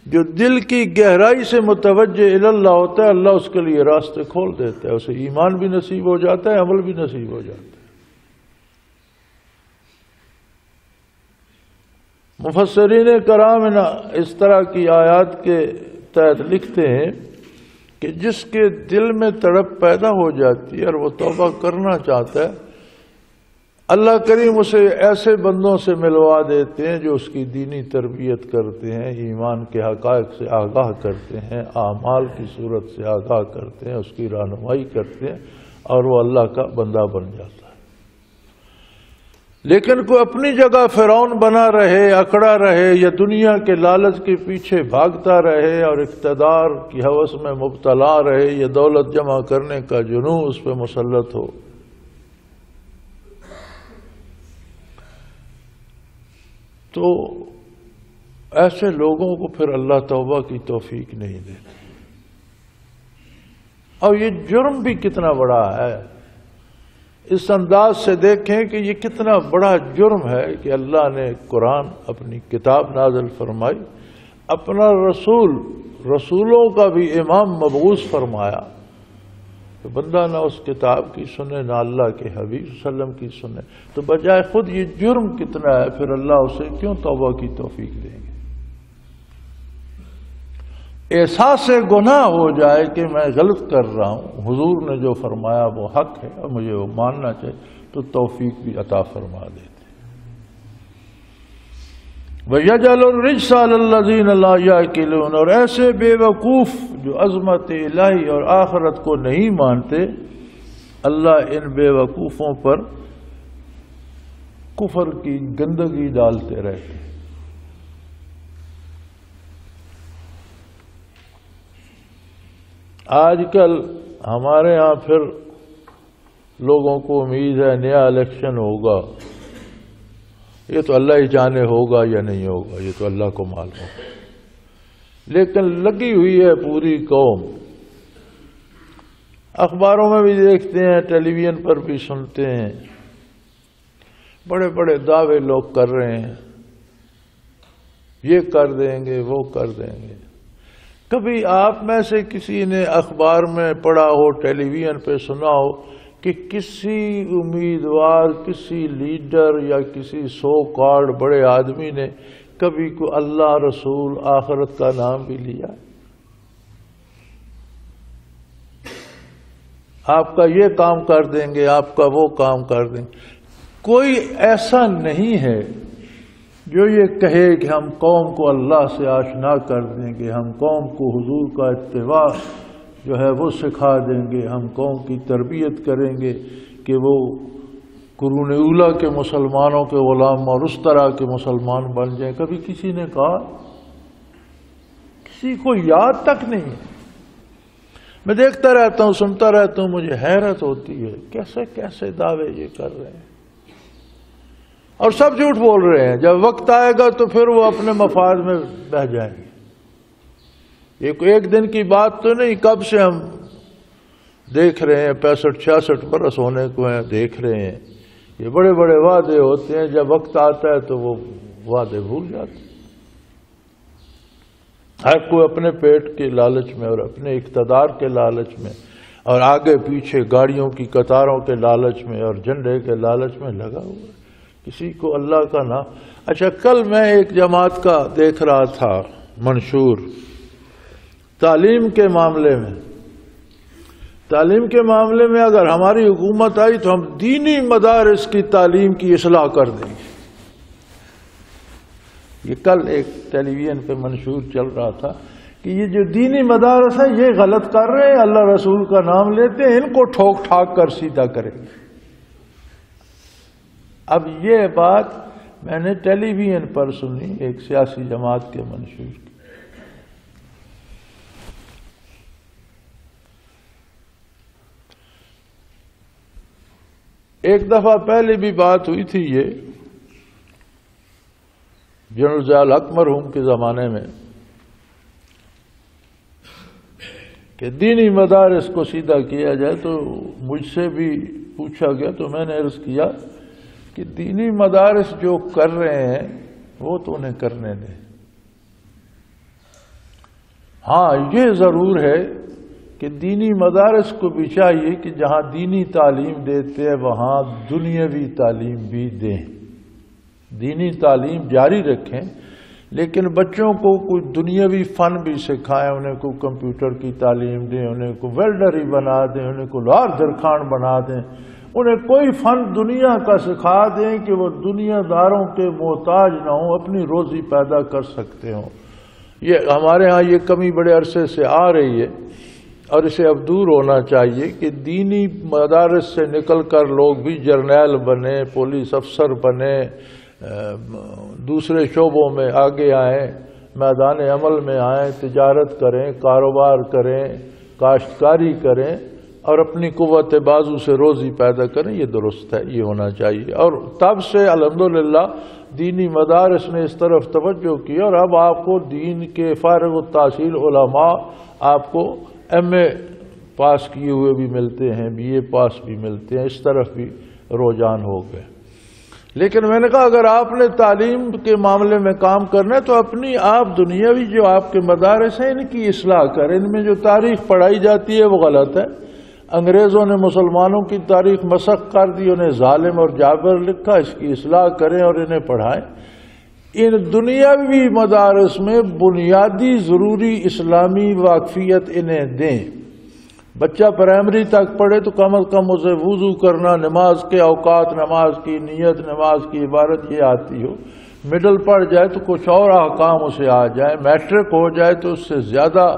جو دل کی گہرائی سے متوجہ اللہ ہوتا ہے، اللہ اس کے لیے راستے کھول دیتا ہے، اسے ایمان بھی نصیب ہو جاتا ہے، عمل بھی نصیب ہو جاتا ہے. مفسرین کرام اس طرح کی آیات کے تحت لکھتے ہیں کہ جس کے دل میں تڑپ پیدا ہو جاتی ہے اور وہ توبہ کرنا چاہتا ہے، اللہ کریم اسے ایسے بندوں سے ملوا دیتے ہیں جو اس کی دینی تربیت کرتے ہیں، ایمان کے حقائق سے آگاہ کرتے ہیں، اعمال کی صورت سے آگاہ کرتے ہیں، اس کی رہنمائی کرتے ہیں، اور وہ اللہ کا بندہ بن جاتا ہے. لیکن کوئی اپنی جگہ فرعون بنا رہے، اکڑا رہے، یا دنیا کے لالچ کے پیچھے بھاگتا رہے اور اقتدار کی ہوس میں مبتلا رہے، یا دولت جمع کرنے کا جنون اس پہ مسلط ہو، تو ایسے لوگوں کو پھر اللہ توبہ کی توفیق نہیں دیتے. اور یہ جرم بھی کتنا بڑا ہے، اس انداز سے دیکھیں کہ یہ کتنا بڑا جرم ہے کہ اللہ نے قرآن اپنی کتاب نازل فرمائی، اپنا رسولوں کا بھی امام مبعوث فرمایا، تو بندہ نہ اس کتاب کی سنے نہ اللہ کے حبیب صلی اللہ علیہ وسلم کی سنے، تو بجائے خود یہ جرم کتنا ہے، پھر اللہ اسے کیوں توبہ کی توفیق دیں گے؟ احساس گناہ ہو جائے کہ میں غلط کر رہا ہوں، حضور نے جو فرمایا وہ حق ہے اور مجھے وہ ماننا چاہیے، تو توفیق بھی عطا فرما دیتے. وَيَجْعَلُ الرِّجْسَ عَلَى الَّذِينَ لَا يَعْقِلُونَ، اور ایسے بے وقوف جو عظمت الہی اور آخرت کو نہیں مانتے، اللہ ان بے وقوفوں پر کفر کی گندگی ڈالتے رہتے. آج کل ہمارے ہاں پھر لوگوں کو امید ہے نیا الیکشن ہوگا، یہ تو اللہ ہی جانے ہوگا یا نہیں ہوگا، یہ تو اللہ کو معلوم ہے، لیکن لگی ہوئی ہے پوری قوم۔ اخباروں میں بھی دیکھتے ہیں، ٹیلی ویژن پر بھی سنتے ہیں، بڑے بڑے دعوے لوگ کر رہے ہیں، یہ کر دیں گے وہ کر دیں گے۔ کبھی آپ میں سے کسی نے اخبار میں پڑھا ہو، ٹیلی ویژن پہ سنا ہو کہ کسی امیدوار، کسی لیڈر یا کسی سو کارڈ بڑے آدمی نے کبھی کو اللہ، رسول، آخرت کا نام بھی لیا؟ آپ کا یہ کام کر دیں گے، آپ کا وہ کام کر دیں گے۔ کوئی ایسا نہیں ہے جو یہ کہے کہ ہم قوم کو اللہ سے آشنا کر دیں گے، ہم قوم کو حضور کا اتباع جو ہے وہ سکھا دیں گے، ہم قوم کی تربیت کریں گے کہ وہ قرون اولیٰ کے مسلمانوں کے غلام اور اس طرح کے مسلمان بن جائیں۔ کبھی کسی نے کہا؟ کسی کو یاد تک نہیں ہے۔ میں دیکھتا رہتا ہوں، سنتا رہتا ہوں، مجھے حیرت ہوتی ہے کیسے کیسے دعوے یہ کر رہے ہیں، اور سب جھوٹ بول رہے ہیں۔ جب وقت آئے گا تو پھر وہ اپنے مفاد میں بہہ جائیں گے۔ یہ ایک دن کی بات تو نہیں، کب سے ہم دیکھ رہے ہیں، 65-66 برس ہونے کو ہیں، دیکھ رہے ہیں یہ بڑے بڑے وعدے ہوتے ہیں، جب وقت آتا ہے تو وہ وعدے بھول جاتے ہیں۔ ہر کوئی اپنے پیٹ کے لالچ میں اور اپنے اقتدار کے لالچ میں اور آگے پیچھے گاڑیوں کی قطاروں کے لالچ میں اور جھنڈے کے لالچ میں لگا ہوا ہے، کسی کو اللہ کا نام۔ اچھا، کل میں ایک جماعت کا دیکھ رہا تھا منشور، تعلیم کے معاملے میں اگر ہماری حکومت آئی تو ہم دینی مدارس کی تعلیم کی اصلاح کر دیں گے۔ یہ کل ایک ٹیلی ویژن پہ منشور چل رہا تھا کہ یہ جو دینی مدارس ہیں یہ غلط کر رہے ہیں، اللہ رسول کا نام لیتے ہیں، ان کو ٹھوک ٹھاک کر سیدھا کریں گے۔ اب یہ بات میں نے ٹیلی ویژن پر سنی، ایک سیاسی جماعت کے منشور کی۔ ایک دفعہ پہلے بھی بات ہوئی تھی یہ جنرل ضیاء الحق مرحوم کے زمانے میں کہ دینی مدارس کو سیدھا کیا جائے، تو مجھ سے بھی پوچھا گیا تو میں نے عرض کیا کہ دینی مدارس جو کر رہے ہیں وہ تو انہیں کرنے دیں۔ ہاں یہ ضرور ہے کہ دینی مدارس کو بھی چاہیے کہ جہاں دینی تعلیم دیتے ہیں وہاں دنیاوی تعلیم بھی دیں، دینی تعلیم جاری رکھیں، لیکن بچوں کو کوئی دنیاوی فن بھی سکھائیں، انہیں کو کمپیوٹر کی تعلیم دیں، انہیں کو ویلڈر ہی بنا دیں، انہیں کو لوہار درخان بنا دیں، انہیں کوئی فن دنیا کا سکھا دیں کہ وہ دنیا داروں کے محتاج نہ ہوں، اپنی روزی پیدا کر سکتے ہوں۔ یہ ہمارے ہاں یہ کمی بڑے عرصے سے آ رہی ہے اور اسے اب دور ہونا چاہیے کہ دینی مدارس سے نکل کر لوگ بھی جرنیل بنے، پولیس افسر بنے، دوسرے شعبوں میں آگے آئیں، میدان عمل میں آئیں، تجارت کریں، کاروبار کریں، کاشتکاری کریں اور اپنی قوت بازو سے روزی پیدا کریں۔ یہ درست ہے، یہ ہونا چاہیے۔ اور تب سے الحمدللہ دینی مدارس نے اس طرف توجہ کی اور اب آپ کو دین کے فارغ التحصیل علماء آپ کو ایم اے پاس کیے ہوئے بھی ملتے ہیں، بی اے پاس بھی ملتے ہیں، اس طرف بھی رجحان ہو گئے۔ لیکن میں نے کہا اگر آپ نے تعلیم کے معاملے میں کام کرنا ہے تو اپنی آپ دنیاوی جو آپ کے مدارس ہیں ان کی اصلاح کریں۔ ان میں جو تاریخ پڑھائی جاتی ہے وہ غلط ہے۔ انگریزوں نے مسلمانوں کی تاریخ مسخ کر دی، انہیں ظالم اور جابر لکھا، اس کی اصلاح کریں اور انہیں پڑھائیں۔ ان دنیاوی مدارس میں بنیادی ضروری اسلامی واقفیت انہیں دیں۔ بچہ پرائمری تک پڑھے تو کم از کم اسے وضو کرنا، نماز کے اوقات، نماز کی نیت، نماز کی عبارت یہ آتی ہو۔ مڈل پڑھ جائے تو کچھ اور احکام اسے آ جائے، میٹرک ہو جائے تو اس سے زیادہ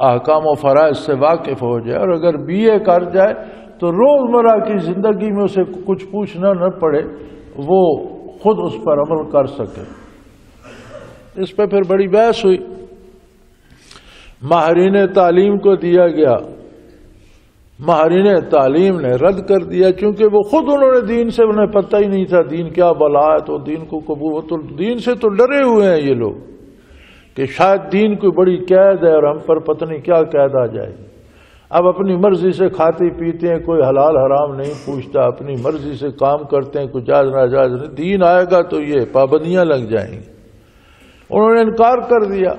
احکام و فرائض سے واقف ہو جائے، اور اگر بی اے کر جائے تو روزمرہ کی زندگی میں اسے کچھ پوچھنا نہ پڑے، وہ خود اس پر عمل کر سکے۔ اس پہ پھر بڑی بحث ہوئی، ماہرین تعلیم کو دیا گیا ماہرین تعلیم نے رد کر دیا، چونکہ وہ خود انہوں نے دین سے انہیں پتہ ہی نہیں تھا دین کیا بلا ہے، تو دین کو قبول، تو دین سے تو ڈرے ہوئے ہیں یہ لوگ کہ شاید دین کوئی بڑی قید ہے اور ہم پر پتہ نہیں کیا قید آ جائے گی۔ اب اپنی مرضی سے کھاتے پیتے ہیں، کوئی حلال حرام نہیں پوچھتا، اپنی مرضی سے کام کرتے ہیں، کوئی جائز ناجائز نہیں، دین آئے گا تو یہ پابندیاں لگ جائیں گی۔ انہوں نے انکار کر دیا۔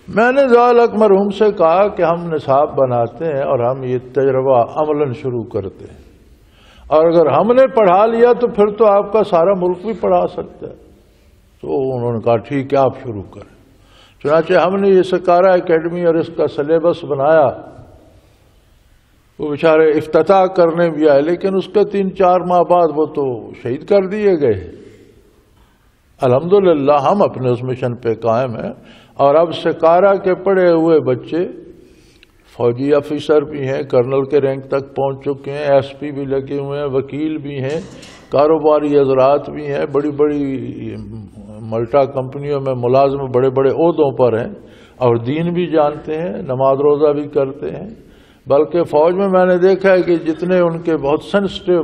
میں نے ضیاء مرحوم سے کہا کہ ہم نصاب بناتے ہیں اور ہم یہ تجربہ عملاً شروع کرتے ہیں، اور اگر ہم نے پڑھا لیا تو پھر تو آپ کا سارا ملک بھی پڑھا سکتا ہے۔ تو انہوں نے کہا ٹھیک ہے آپ شروع کریں۔ چنانچہ ہم نے یہ سکارا اکیڈمی اور اس کا سلیبس بنایا۔ وہ بیچارے افتتاح کرنے بھی آئے، لیکن اس کے 3-4 ماہ بعد وہ تو شہید کر دیے گئے۔ الحمدللہ ہم اپنے اس مشن پہ قائم ہیں، اور اب سکارا کے پڑھے ہوئے بچے فوجی افیسر بھی ہیں، کرنل کے رینک تک پہنچ چکے ہیں، ایس پی بھی لگے ہوئے ہیں، وکیل بھی ہیں، کاروباری حضرات بھی ہیں، بڑی بڑی ملٹا کمپنیوں میں ملازم بڑے بڑے عہدوں پر ہیں، اور دین بھی جانتے ہیں، نماز روزہ بھی کرتے ہیں۔ بلکہ فوج میں نے دیکھا ہے کہ جتنے ان کے بہت سینسٹیو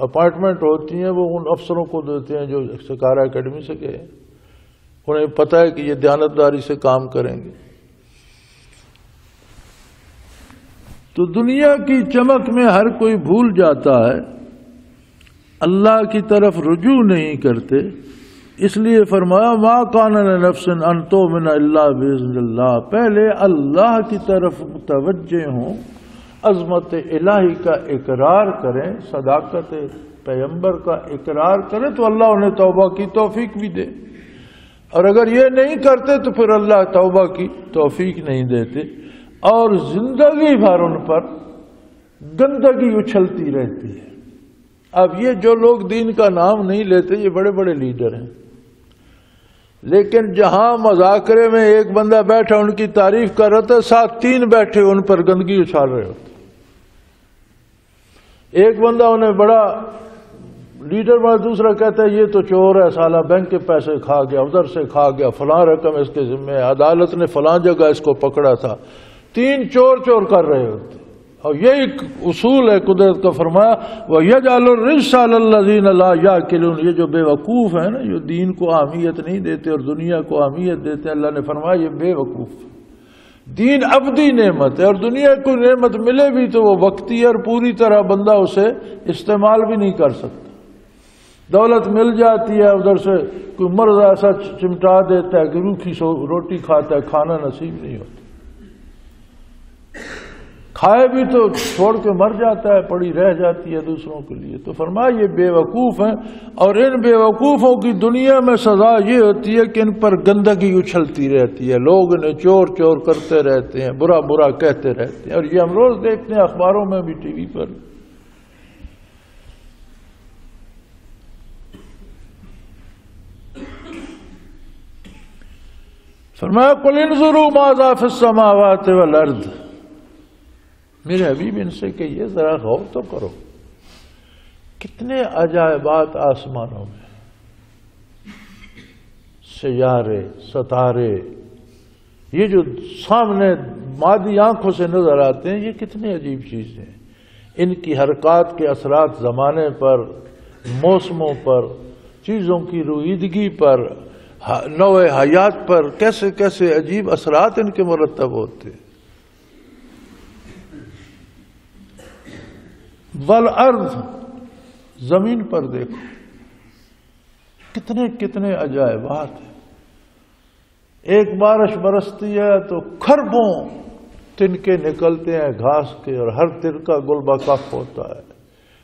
اپائنٹمنٹ ہوتی ہیں وہ ان افسروں کو دیتے ہیں جو سکارا اکیڈمی سے گئے، انہیں پتہ ہے کہ یہ دیانتداری سے کام کریں گے۔ تو دنیا کی چمک میں ہر کوئی بھول جاتا ہے، اللہ کی طرف رجوع نہیں کرتے، اس لیے فرمایا ما کان لنفس ان تؤمن الا باذن اللہ، پہلے اللہ کی طرف متوجہ ہوں، عظمت الہی کا اقرار کریں، صداقت پیغمبر کا اقرار کریں تو اللہ انہیں توبہ کی توفیق بھی دے، اور اگر یہ نہیں کرتے تو پھر اللہ توبہ کی توفیق نہیں دیتے، اور زندگی بھر ان پر گندگی اچھلتی رہتی ہے۔ اب یہ جو لوگ دین کا نام نہیں لیتے یہ بڑے بڑے لیڈر ہیں، لیکن جہاں مذاکرے میں ایک بندہ بیٹھا ان کی تعریف کر رہا تھا، ساتھ 3 بیٹھے ان پر گندگی اچھال رہے ہوتے۔ ایک بندہ انہیں بڑا لیڈر بنا، دوسرا کہتا ہے یہ تو چور ہے، سالہ بینک کے پیسے کھا گیا، ادھر سے کھا گیا، فلاں رقم اس کے ذمہ ہے، عدالت نے فلاں جگہ اس کو پکڑا تھا۔ 3 چور کر رہے ہوتے، اور یہ ایک اصول ہے قدرت کا، فرمایا وَيَجْعَلُ الرِّجْسَ عَلَى الَّذِينَ لَا يَعْقِلُونَ، یہ جو بے وقوف ہیں نا، جو دین کو اہمیت نہیں دیتے اور دنیا کو اہمیت دیتے ہیں، اللہ نے فرمایا یہ بے وقوف ہے۔ دین ابدی نعمت ہے، اور دنیا کو نعمت ملے بھی تو وہ وقتی ہے، اور پوری طرح بندہ اسے استعمال بھی نہیں کر سکتا۔ دولت مل جاتی ہے، ادھر سے کوئی مرض ایسا چمٹا دیتا ہے کہ روکھی روٹی کھاتا ہے، کھانا نصیب نہیں ہوتا، کھائے بھی تو چھوڑ کے مر جاتا ہے، پڑی رہ جاتی ہے دوسروں کے لیے۔ تو فرمایا یہ بے وقوف ہیں، اور ان بے وقوفوں کی دنیا میں سزا یہ ہوتی ہے کہ ان پر گندگی اچھلتی رہتی ہے، لوگ انہیں چور کرتے رہتے ہیں، برا کہتے رہتے ہیں، اور یہ ہم روز دیکھتے ہیں اخباروں میں بھی، ٹی وی پر۔ فرمایا قل انظروا ماذا فی السماوات والارض، میرے حبیب ان سے کہیے ذرا غور تو کرو، کتنے عجائبات آسمانوں میں، سیارے، ستارے، یہ جو سامنے مادی آنکھوں سے نظر آتے ہیں، یہ کتنے عجیب چیزیں ہیں، ان کی حرکات کے اثرات زمانے پر، موسموں پر، چیزوں کی رویدگی پر، نوع حیات پر، کیسے کیسے عجیب اثرات ان کے مرتب ہوتے ہیں۔ والارض، زمین پر دیکھو کتنے کتنے عجائبات ہیں، ایک بارش برستی ہے تو کھربوں تنکے نکلتے ہیں گھاس کے، اور ہر تنکا گل بکف ہوتا ہے۔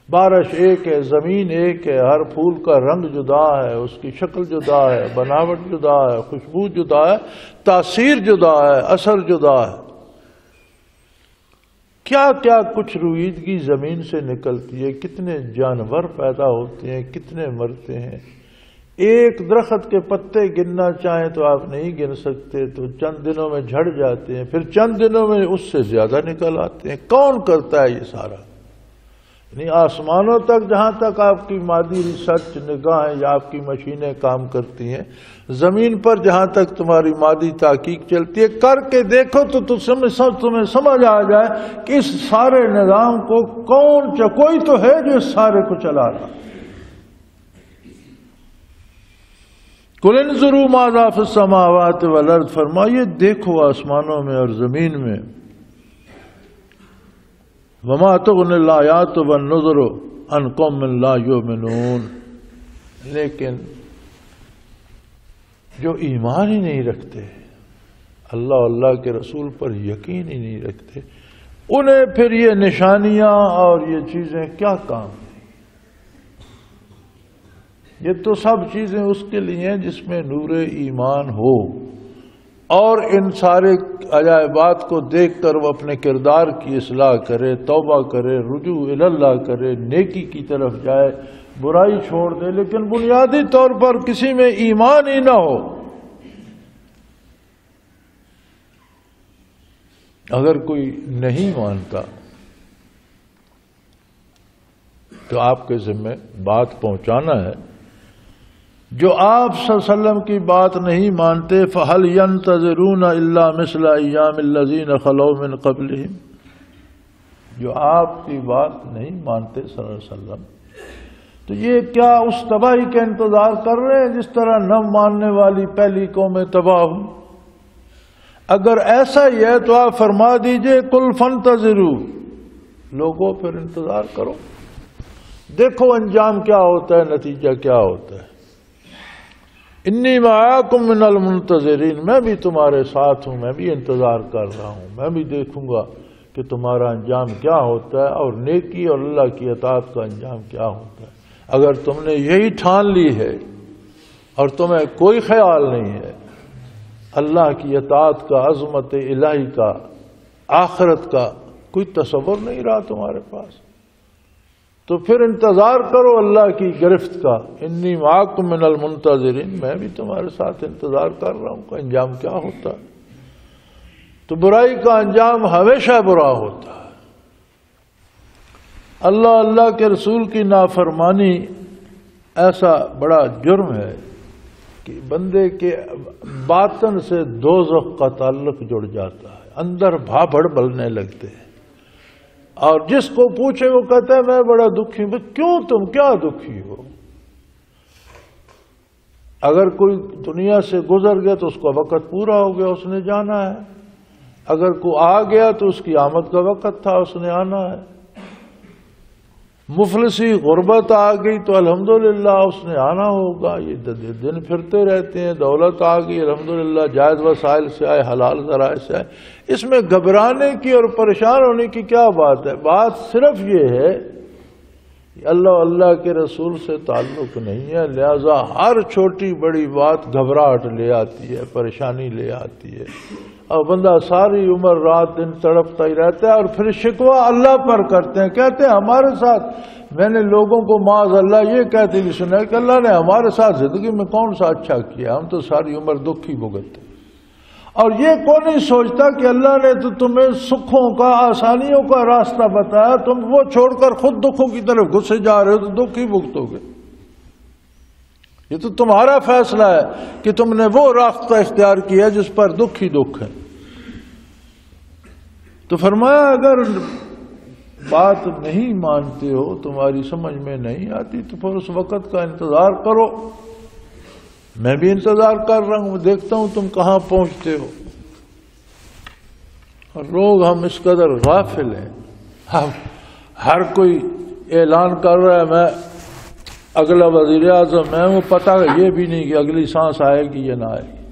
بارش ایک ہے، زمین ایک ہے، ہر پھول کا رنگ جدا ہے، اس کی شکل جدا ہے، بناوٹ جدا ہے، خوشبو جدا ہے، تاثیر جدا ہے، اثر جدا ہے، کیا کیا کچھ رویدگی زمین سے نکلتی ہے، کتنے جانور پیدا ہوتے ہیں، کتنے مرتے ہیں۔ ایک درخت کے پتے گننا چاہیں تو آپ نہیں گن سکتے، تو چند دنوں میں جھڑ جاتے ہیں، پھر چند دنوں میں اس سے زیادہ نکل آتے ہیں۔ کون کرتا ہے یہ سارا؟ یعنی آسمانوں تک جہاں تک آپ کی مادی ریسرچ نگاہیں یا آپ کی مشینیں کام کرتی ہیں، زمین پر جہاں تک تمہاری مادی تحقیق چلتی ہے، کر کے دیکھو تو تمہیں سمجھ آ جائے کہ اس سارے نظام کو کوئی تو ہے جو اس سارے کو چلا رہا۔ قُلْ انظُرُوا مَاذَا فِي السَّمَاوَاتِ وَالْأَرْضِ، فرمائیے دیکھو آسمانوں میں اور زمین میں، وَمَا تُغْنِ الْآيَاتُ وَالنُّذُرُ عَنْ قَوْمٍ لَا يُؤْمِنُونَ، لیکن جو ایمان ہی نہیں رکھتے، اللہ کے رسول پر یقین ہی نہیں رکھتے، انہیں پھر یہ نشانیاں اور یہ چیزیں کیا کام ہیں؟ یہ تو سب چیزیں اس کے لیے ہیں جس میں نور ایمان ہو، اور ان سارے عجائبات کو دیکھ کر وہ اپنے کردار کی اصلاح کرے، توبہ کرے، رجوع اللہ کرے، نیکی کی طرف جائے، برائی چھوڑ دے، لیکن بنیادی طور پر کسی میں ایمان ہی نہ ہو۔ اگر کوئی نہیں مانتا تو آپ کے ذمہ بات پہنچانا ہے۔ جو آپ صلی اللہ علیہ وسلم کی بات نہیں مانتے، فَهَلْ يَنْتَظِرُونَ إِلَّا مِثْلَ أَيَّامِ الَّذِينَ خَلَوْا مِنْ قَبْلِهِمْ، جو آپ کی بات نہیں مانتے صلی اللہ علیہ وسلم، تو یہ کیا اس تباہی کا انتظار کر رہے ہیں جس طرح نہ ماننے والی پہلی قومیں تباہ ہوں؟ اگر ایسا ہی ہے تو آپ فرما دیجئے قُلْ فَانْتَظِرُوا، لوگوں پھر انتظار کرو، دیکھو انجام کیا ہوتا ہے، نتیجہ کیا ہوتا ہے۔ انی معاکم من المنتظرین، میں بھی تمہارے ساتھ ہوں، میں بھی انتظار کر رہا ہوں، میں بھی دیکھوں گا کہ تمہارا انجام کیا ہوتا ہے اور نیکی اور اللہ کی اطاعت کا انجام کیا ہوتا ہے۔ اگر تم نے یہی ٹھان لی ہے اور تمہیں کوئی خیال نہیں ہے اللہ کی اطاعت کا، عظمت الہی کا، آخرت کا کوئی تصور نہیں رہا تمہارے پاس، تو پھر انتظار کرو اللہ کی گرفت کا۔ انی معاکم من المنتظرین، میں بھی تمہارے ساتھ انتظار کر رہا ہوں کہ انجام کیا ہوتا ہے۔ تو برائی کا انجام ہمیشہ برا ہوتا ہے۔ اللہ کے رسول کی نافرمانی ایسا بڑا جرم ہے کہ بندے کے باطن سے دوزخ کا تعلق جڑ جاتا ہے، اندر بھاپڑ بلنے لگتے ہیں، اور جس کو پوچھے وہ کہتا ہے میں بڑا دکھی ہوں۔ کیوں، تم کیا دکھی ہو؟ اگر کوئی دنیا سے گزر گیا تو اس کا وقت پورا ہو گیا، اس نے جانا ہے۔ اگر کوئی آ گیا تو اس کی آمد کا وقت تھا، اس نے آنا ہے۔ مفلسی غربت آ گئی تو الحمدللہ اس نے آنا ہوگا۔ یہ دن پھرتے رہتے ہیں، دولت آ گئی الحمدللہ، جائز وسائل سے آئے، حلال ذرائع سے آئے۔ اس میں گھبرانے کی اور پریشان ہونے کی کیا بات ہے؟ بات صرف یہ ہے کہ اللہ کے رسول سے تعلق نہیں ہے، لہذا ہر چھوٹی بڑی بات گھبراہٹ لے آتی ہے، پریشانی لے آتی ہے، اور بندہ ساری عمر رات دن تڑپتا ہی رہتا ہے، اور پھر شکوہ اللہ پر کرتے ہیں، کہتے ہیں ہمارے ساتھ۔ میں نے لوگوں کو معاذ اللہ یہ کہتے بھی سنا ہے کہ اللہ نے ہمارے ساتھ زندگی میں کون سا اچھا کیا، ہم تو ساری عمر دکھ ہی بھگتتے۔ اور یہ کون نہیں سوچتا کہ اللہ نے تو تمہیں سکھوں کا، آسانیوں کا راستہ بتایا، تم وہ چھوڑ کر خود دکھوں کی طرف گھسے جا رہے ہو تو دکھ ہی بھگتو گے۔ یہ تو تمہارا فیصلہ ہے کہ تم نے وہ راستہ اختیار کیا جس پر دکھ ہی دکھ ہے۔ تو فرمایا اگر بات نہیں مانتے ہو، تمہاری سمجھ میں نہیں آتی، تو پھر اس وقت کا انتظار کرو۔ میں بھی انتظار کر رہا ہوں، دیکھتا ہوں تم کہاں پہنچتے ہو۔ اور لوگ ہم اس قدر غافل ہیں، ہر کوئی اعلان کر رہا ہے میں اگلا وزیر اعظم میں ہوں، پتہ یہ بھی نہیں کہ اگلی سانس آئے گی یا نہ آئے گی۔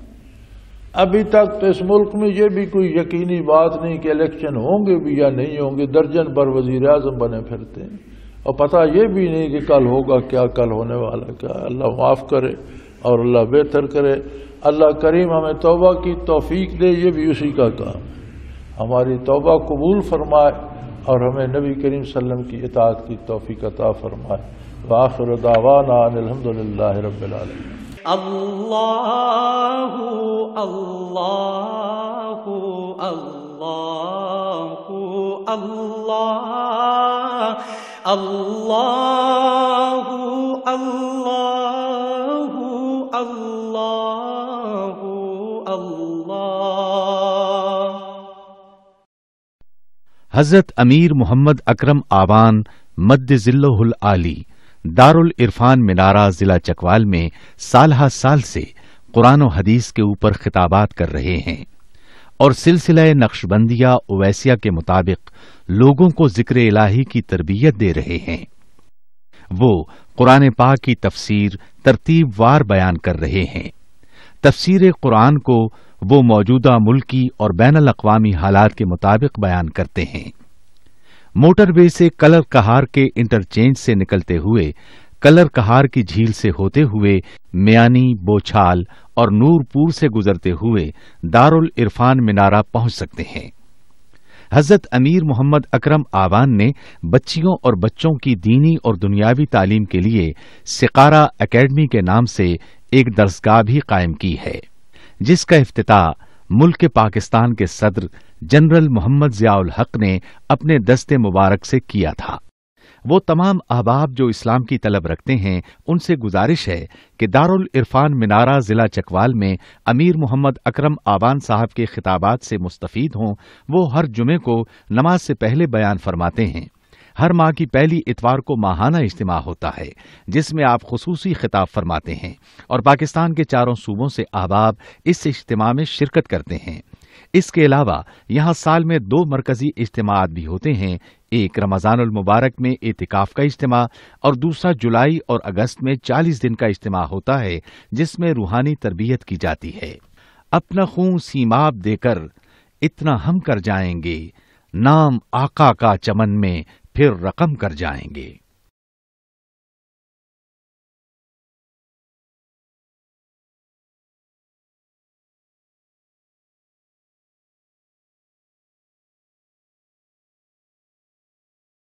ابھی تک تو اس ملک میں یہ بھی کوئی یقینی بات نہیں کہ الیکشن ہوں گے بھی یا نہیں ہوں گے، درجن بھر وزیر اعظم بنے پھرتے ہیں، اور پتہ یہ بھی نہیں کہ کل ہوگا کیا، کل ہونے والا کیا۔ اللہ معاف کرے اور اللہ بہتر کرے۔ اللہ کریم ہمیں توبہ کی توفیق دے، یہ بھی اسی کا کام ہے۔ ہماری توبہ قبول فرمائے اور ہمیں نبی کریم صلی اللہ علیہ وسلم کی اطاعت کی توفیق عطا فرمائے۔ وآخر دعوانا ان الحمدللہ رب العالمین۔ اللہ اللہ اللہ اللہ اللہ اللہ اللہ اللہ۔ حضرت امیر محمد اکرم آوان مد ذلہ العالی دارالعرفان منارہ ضلع چکوال میں سالہ سال سے قرآن و حدیث کے اوپر خطابات کر رہے ہیں اور سلسلہ نقشبندیہ اویسیہ کے مطابق لوگوں کو ذکر الہی کی تربیت دے رہے ہیں۔ وہ قرآن پاک کی تفسیر ترتیب وار بیان کر رہے ہیں۔ تفسیر قرآن کو وہ موجودہ ملکی اور بین الاقوامی حالات کے مطابق بیان کرتے ہیں۔ موٹر وے سے کلر کہار کے انٹرچینج سے نکلتے ہوئے کلر کہار کی جھیل سے ہوتے ہوئے میانی، بوچھال اور نور پور سے گزرتے ہوئے دارالعرفان منارہ پہنچ سکتے ہیں۔ حضرت امیر محمد اکرم آوان نے بچیوں اور بچوں کی دینی اور دنیاوی تعلیم کے لیے سقارہ اکیڈمی کے نام سے ایک درسگاہ بھی قائم کی ہے، جس کا افتتاح ملک پاکستان کے صدر جنرل محمد ضیاء الحق نے اپنے دست مبارک سے کیا تھا۔ وہ تمام احباب جو اسلام کی طلب رکھتے ہیں ان سے گزارش ہے کہ دارالعرفان منارہ ضلع چکوال میں امیر محمد اکرم آوان صاحب کے خطابات سے مستفید ہوں۔ وہ ہر جمعے کو نماز سے پہلے بیان فرماتے ہیں۔ ہر ماہ کی پہلی اتوار کو ماہانہ اجتماع ہوتا ہے جس میں آپ خصوصی خطاب فرماتے ہیں اور پاکستان کے چاروں صوبوں سے احباب اس اجتماع میں شرکت کرتے ہیں۔ اس کے علاوہ یہاں سال میں 2 مرکزی اجتماعات بھی ہوتے ہیں، ایک رمضان المبارک میں اعتکاف کا اجتماع اور دوسرا جولائی اور اگست میں 40 دن کا اجتماع ہوتا ہے جس میں روحانی تربیت کی جاتی ہے۔ اپنا خون سیماب دے کر اتنا ہم کر جائیں گے، نام آقا کا چمن میں پھر رقم کر جائیں گے۔